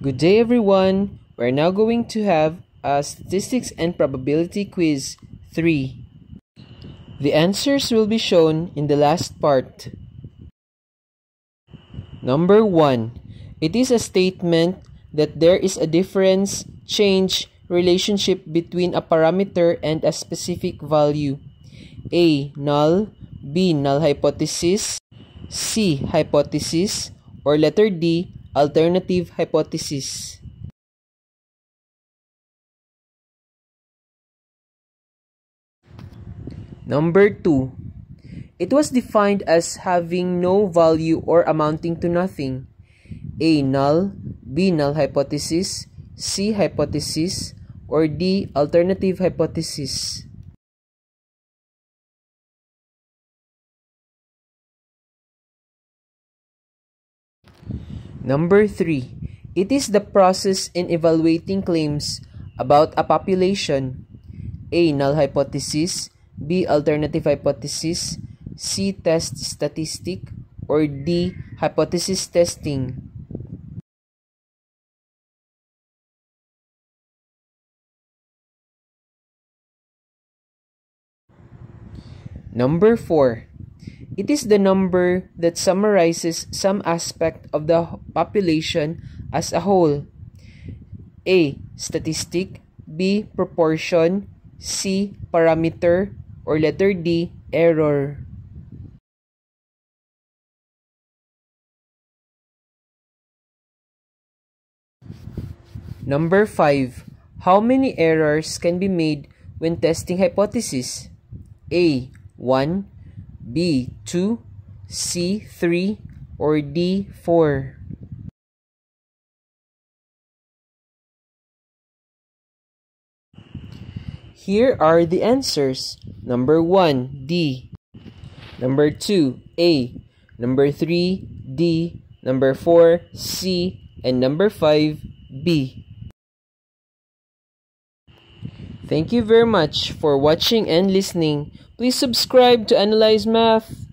Good day everyone! We're now going to have a Statistics and Probability Quiz 3. The answers will be shown in the last part. Number 1. It is a statement that there is a difference, change, relationship between a parameter and a specific value. A. Null. B. Null hypothesis. C. Hypothesis. Or letter D. Alternative hypothesis. Number 2. It was defined as having no value or amounting to nothing. A. Null. B. Null hypothesis. C. Hypothesis. Or D. Alternative hypothesis. Number 3. It is the process in evaluating claims about a population. A. Null hypothesis. B. Alternative hypothesis. C. Test statistic. Or D. Hypothesis testing. Number 4. It is the number that summarizes some aspect of the population as a whole. A. Statistic. B. Proportion. C. Parameter. Or letter D. Error. Number 5. How many errors can be made when testing hypothesis? A. 1. B. 2. C. 3. Or D. 4. Here are the answers. Number 1. D. Number 2. A. Number 3. D. Number 4. C. And number 5. B. Thank you very much for watching and listening. Please subscribe to Analyze Math.